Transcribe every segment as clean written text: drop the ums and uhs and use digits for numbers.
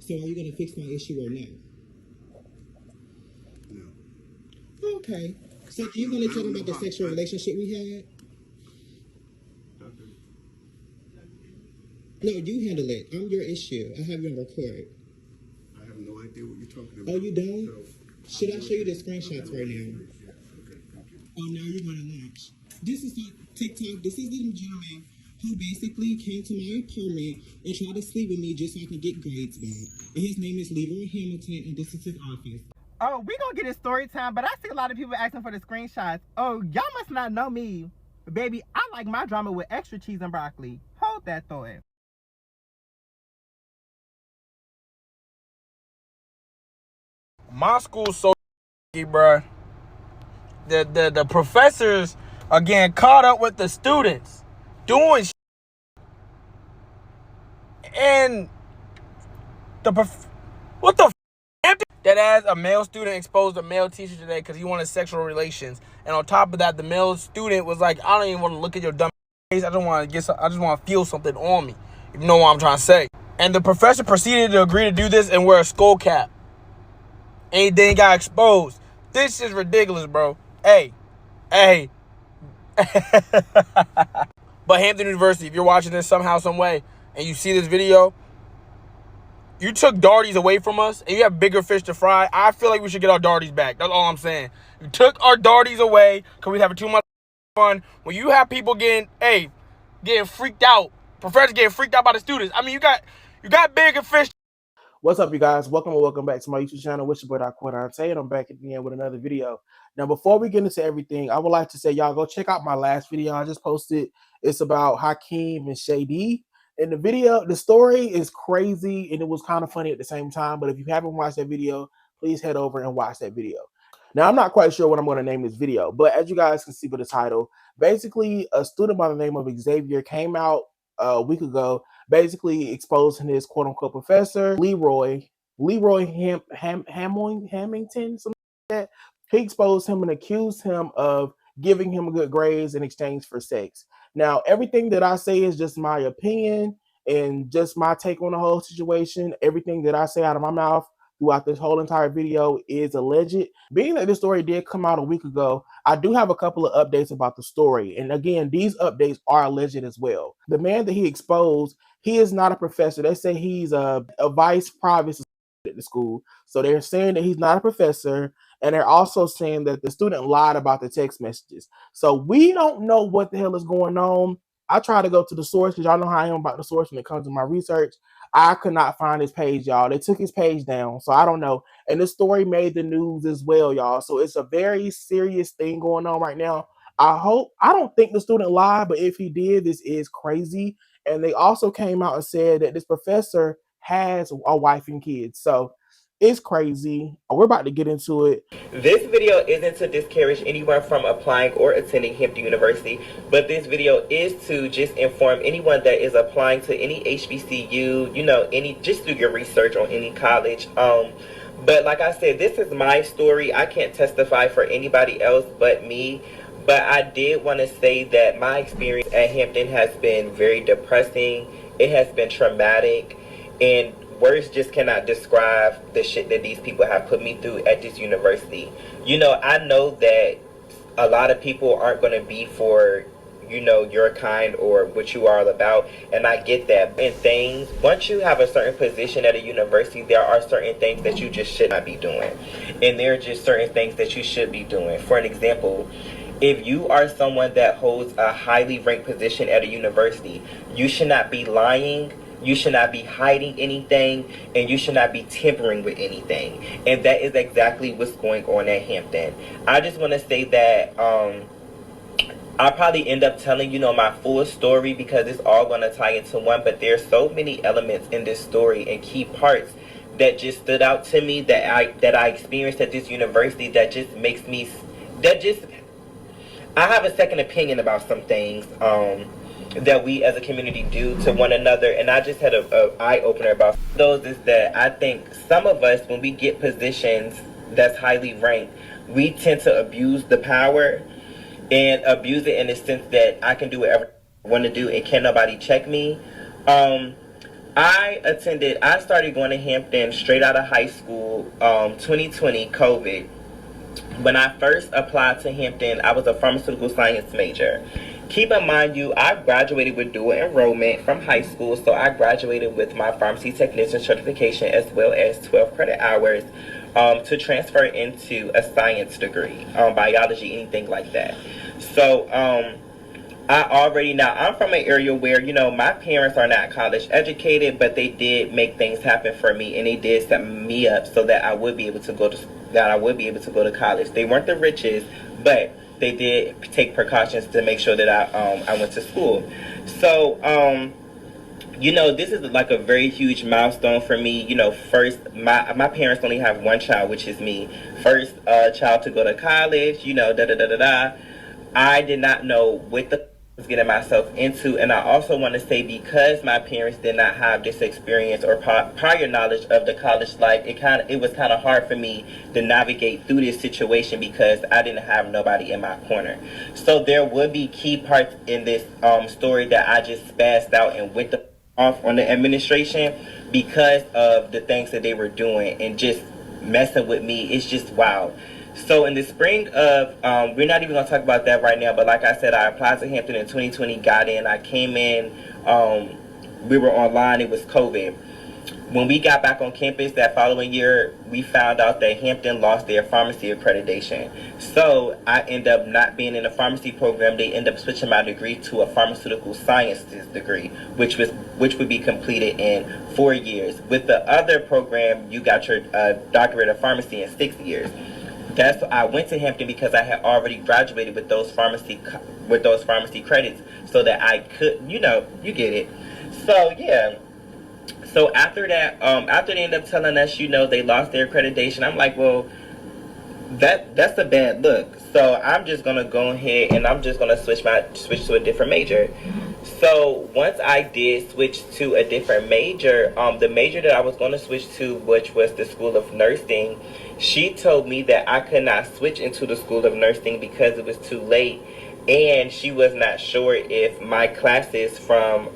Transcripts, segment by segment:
So are you going to fix my issue or no? No. Okay. So are you going to tell them about the sexual relationship we had? No, you handle it. I'm your issue. I have you on record. I have no idea what you're talking about. Oh, you don't? Should I show you the screenshots right now? Yeah, okay, thank you. Oh, now you're going to launch. This is TikTok. This is the gentleman who basically came to my apartment and tried to sleep with me just so I can get grades back. And his name is Leroy Hamilton, and this is his office. Oh, we gonna get his story time, but I see a lot of people asking for the screenshots. Oh, y'all must not know me. Baby, I like my drama with extra cheese and broccoli. Hold that thought. My school's so bruh. The professors are getting caught up with the students doing and what the that as a male student exposed a male teacher today because he wanted sexual relations, and on top of that the male student was like, I don't even want to look at your dumb face, I just want to feel something on me, if you know what I'm trying to say. And the professor proceeded to agree to do this and wear a skull cap, and then got exposed. This is ridiculous, bro. Hey. But Hampton University, if you're watching this somehow, some way, and you see this video, you took darties away from us, and you have bigger fish to fry. I feel like we should get our darties back. That's all I'm saying. You took our darties away because we having too much fun. When you have people getting freaked out, professors getting freaked out by the students. I mean, you got bigger fish. What's up, you guys? Welcome back to my YouTube channel, Wish Your Boy Dante, and I'm back again with another video. Now, before we get into everything, I would like to say, y'all go check out my last video I just posted. It's about Hakeem and Shady. In the video, the story is crazy, and it was kind of funny at the same time, but if you haven't watched that video, please head over and watch that video. Now, I'm not quite sure what I'm going to name this video, but as you guys can see by the title, basically, a student by the name of Xavier came out a week ago, basically exposing his quote-unquote professor, Leroy Hamilton, something like that. He exposed him and accused him of giving him good grades in exchange for sex. Now, everything that I say is just my opinion and just my take on the whole situation. Everything that I say out of my mouth throughout this whole entire video is alleged. Being that this story did come out a week ago, I do have a couple of updates about the story. And again, these updates are alleged as well. The man that he exposed, he is not a professor. They say he's a vice provost at the school. So they're saying that he's not a professor. And they're also saying that the student lied about the text messages. So we don't know what the hell is going on. I try to go to the source because y'all know how I am about the source when it comes to my research. I could not find his page, y'all. They took his page down, so I don't know. And this story made the news as well, y'all. So it's a very serious thing going on right now. I don't think the student lied, but if he did, this is crazy. And they also came out and said that this professor has a wife and kids. So it's crazy. We're about to get into it. This video isn't to discourage anyone from applying or attending Hampton University, but this video is to just inform anyone that is applying to any HBCU, just do your research on any college. But like I said, this is my story. I can't testify for anybody else but me. But I did want to say that my experience at Hampton has been very depressing. It has been traumatic, and words just cannot describe the shit that these people have put me through at this university. I know that a lot of people aren't going to be for, your kind or what you are all about, and I get that. And once you have a certain position at a university, there are certain things that you just should not be doing. And there are just certain things that you should be doing. For an example, if you are someone that holds a highly ranked position at a university, you should not be lying, you should not be hiding anything, and you should not be tampering with anything. And that is exactly what's going on at Hampton. I just want to say that I'll probably end up telling my full story because it's all going to tie into one, but there's so many elements in this story and key parts that just stood out to me that I experienced at this university that just makes me, I have a second opinion about some things that we as a community do to one another, and I just had a eye-opener about those. Is that I think some of us, when we get positions that's highly ranked, we tend to abuse the power and abuse it in the sense that I can do whatever I want to do and can't nobody check me. I started going to Hampton straight out of high school, 2020, COVID. When I first applied to Hampton, I was a pharmaceutical science major. Keep in mind, I graduated with dual enrollment from high school, so I graduated with my pharmacy technician certification as well as 12 credit hours to transfer into a science degree, biology, anything like that. So I'm from an area where, my parents are not college educated, but they did make things happen for me, and they did set me up so that I would be able to go to college. They weren't the richest, but they did take precautions to make sure that I went to school. So, this is like a very huge milestone for me. First, my parents only have one child, which is me. First child to go to college, I did not know what the was getting myself into, and I also want to say, because my parents did not have this experience or prior knowledge of the college life, it was kind of hard for me to navigate through this situation because I didn't have nobody in my corner. So there would be key parts in this story that I just spazzed out and went off on the administration because of the things that they were doing and just messing with me. It's just wild. So in the spring of, we're not even going to talk about that right now, but like I said, I applied to Hampton in 2020, got in, I came in, we were online, it was COVID. When we got back on campus that following year, we found out that Hampton lost their pharmacy accreditation. So I ended up not being in the pharmacy program. They ended up switching my degree to a pharmaceutical sciences degree, which would be completed in 4 years. With the other program, you got your doctorate of pharmacy in 6 years. I went to Hampton because I had already graduated with those pharmacy credits, so that I could, you get it. So yeah. So after that, after they ended up telling us, they lost their accreditation, I'm like, well, that's a bad look. So I'm just gonna go ahead and I'm just gonna switch to a different major. So once I did switch to a different major, the major that I was going to switch to, which was the School of Nursing, she told me that I could not switch into the School of Nursing because it was too late, and she was not sure if my classes from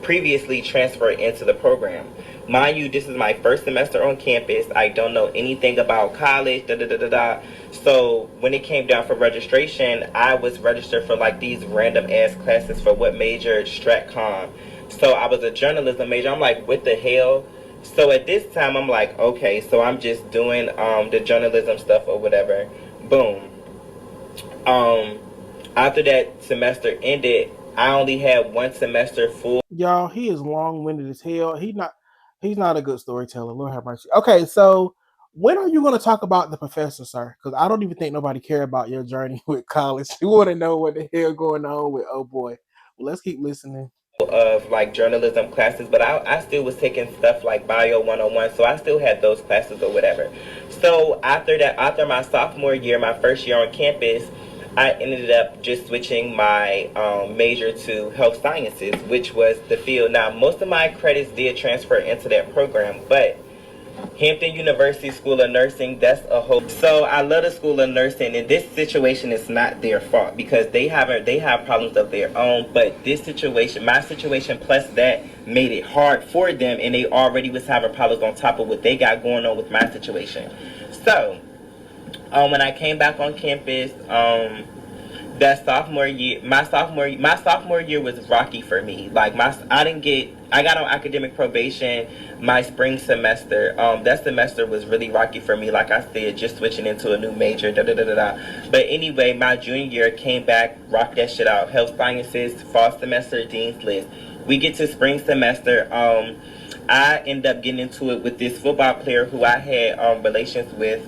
previously transferred into the program. Mind you, this is my first semester on campus. I don't know anything about college, So when it came down for registration, I was registered for like these random ass classes for what major? StratCom. So I was a journalism major. I'm like, what the hell? So at this time, I'm like, okay, so I'm just doing the journalism stuff or whatever. Boom. After that semester ended, I only had one semester full. Y'all, he is long-winded as hell. He's not a good storyteller. Lord have mercy. Okay, so when are you going to talk about the professor, sir? Because I don't even think nobody care about your journey with college. You want to know what the hell going on with, oh boy. Well, let's keep listening. Of like journalism classes, but I still was taking stuff like Bio 101, so I still had those classes or whatever. So after my sophomore year, my first year on campus, I ended up just switching my major to health sciences, which was the field. Now, most of my credits did transfer into that program, but Hampton University School of Nursing, that's a whole. So I love the School of Nursing, and this situation is not their fault because they have problems of their own. But this situation, my situation, plus that made it hard for them, and they already was having problems on top of what they got going on with my situation. So when I came back on campus, that sophomore year, my sophomore year was rocky for me. Like I got on academic probation my spring semester. That semester was really rocky for me. Like I said, just switching into a new major, But anyway, my junior year came back, rocked that shit out. Health sciences, fall semester, dean's list. We get to spring semester. I end up getting into it with this football player who I had relations with.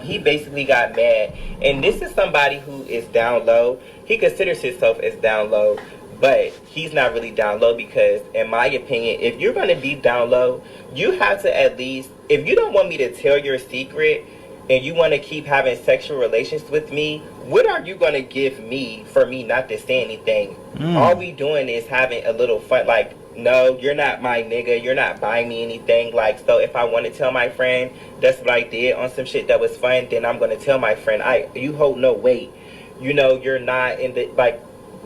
He basically got mad. And this is somebody who is down low. He considers himself as down low, but he's not really down low because, in my opinion, if you're going to be down low, you have to at least, if you don't want me to tell your secret and you want to keep having sexual relations with me, what are you going to give me for me not to say anything? All we doing is having a little fun. Like, no, you're not my nigga. You're not buying me anything. Like, so if I want to tell my friend that's what I did on some shit that was fun, then I'm going to tell my friend, you hold no weight. You're not in the, like,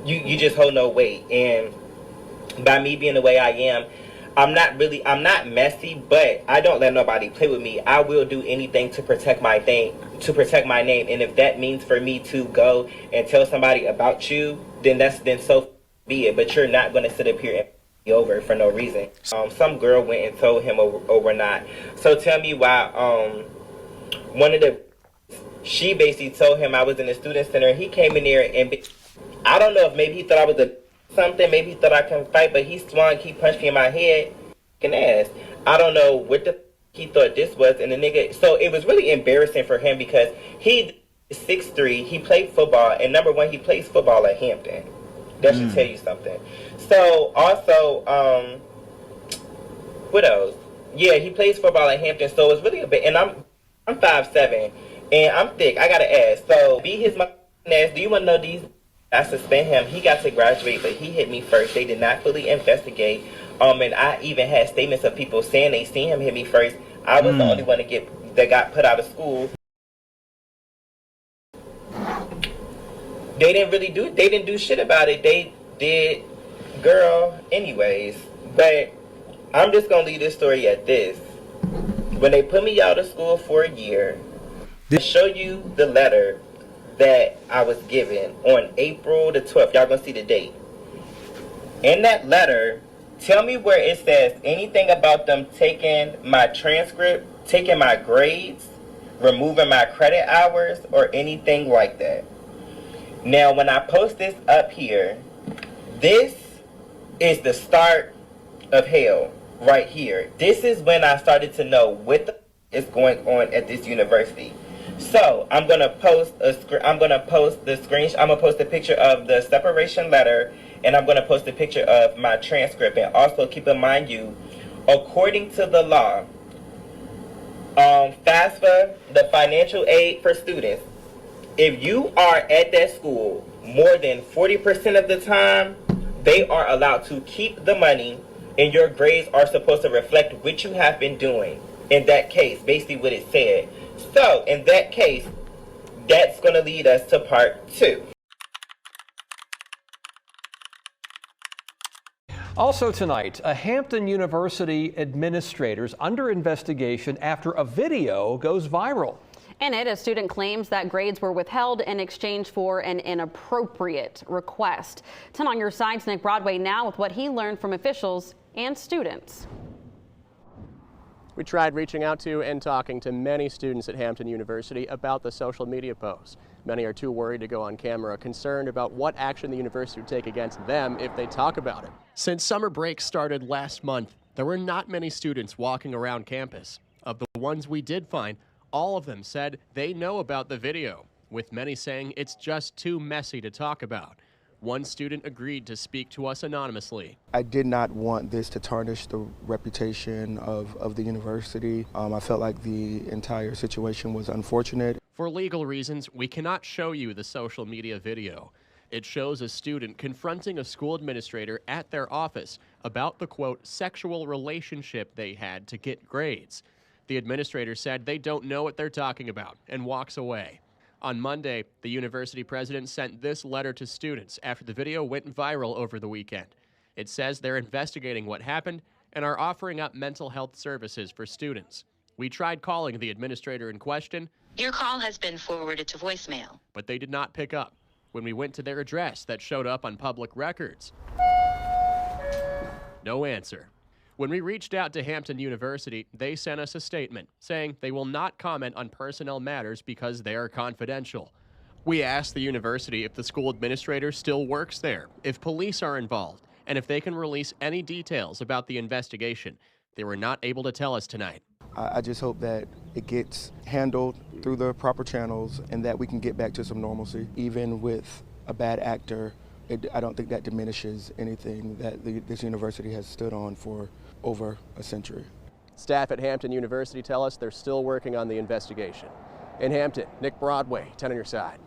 you just hold no weight. And by me being the way I am, I'm not messy, but I don't let nobody play with me. I will do anything to protect my name, and if that means for me to go and tell somebody about you, then so be it. But you're not going to sit up here and be over for no reason. Some girl went and told him overnight. So tell me why she basically told him I was in the student center. He came in there and I don't know if maybe he thought I was something, maybe he thought I couldn't fight, but he swung, he punched me in my head and ass. I don't know what he thought this was, and the nigga, so it was really embarrassing for him because he is 6'3", he played football, and number one, he plays football at Hampton. That should tell you something. So also, what else? Yeah, he plays football at Hampton, so it's really a bit, and I'm 5'7", and I'm thick, I got an ass, so be his ass. Do you want to know these? I suspend him. He got to graduate, but he hit me first. They did not fully investigate. And I even had statements of people saying they seen him hit me first. I was the only one that got put out of school. They didn't do shit about it. They did, girl, anyways. But I'm just gonna leave this story at this. When they put me out of school for a year, to show you the letter that I was given on April the 12th. Y'all gonna see the date. In that letter, tell me where it says anything about them taking my transcript, taking my grades, removing my credit hours, or anything like that. Now, when I post this up here, this is the start of hell right here. This is when I started to know what the is going on at this university. So I'm gonna post a picture of the separation letter, and I'm gonna post a picture of my transcript. And also keep in mind, according to the law, FAFSA, the financial aid for students, if you are at that school more than 40% of the time, they are allowed to keep the money, and your grades are supposed to reflect what you have been doing. In that case, basically what it said. So, in that case, that's going to lead us to part 2. Also tonight, a Hampton University administrator's under investigation after a video goes viral. In it, a student claims that grades were withheld in exchange for an inappropriate request. 10 on your side's Nick Broadway now with what he learned from officials and students. We tried reaching out to and talking to many students at Hampton University about the social media posts. Many are too worried to go on camera, concerned about what action the university would take against them if they talk about it. Since summer break started last month, there were not many students walking around campus. Of the ones we did find, all of them said they know about the video, with many saying it's just too messy to talk about. One student agreed to speak to us anonymously. I did not want this to tarnish the reputation of the university. I felt like the entire situation was unfortunate. For legal reasons, we cannot show you the social media video. It shows a student confronting a school administrator at their office about the, quote, sexual relationship they had to get grades. The administrator said they don't know what they're talking about and walks away. On Monday, the university president sent this letter to students after the video went viral over the weekend. It says they're investigating what happened and are offering up mental health services for students. We tried calling the administrator in question. Your call has been forwarded to voicemail. But they did not pick up. When we went to their address that showed up on public records, no answer. When we reached out to Hampton University, they sent us a statement saying they will not comment on personnel matters because they are confidential. We asked the university if the school administrator still works there, if police are involved, and if they can release any details about the investigation. They were not able to tell us tonight. I just hope that it gets handled through the proper channels and that we can get back to some normalcy. Even with a bad actor, I don't think that diminishes anything that this university has stood on for over a century. Staff at Hampton University tell us they're still working on the investigation. In Hampton, Nick Broadway, 10 on your side.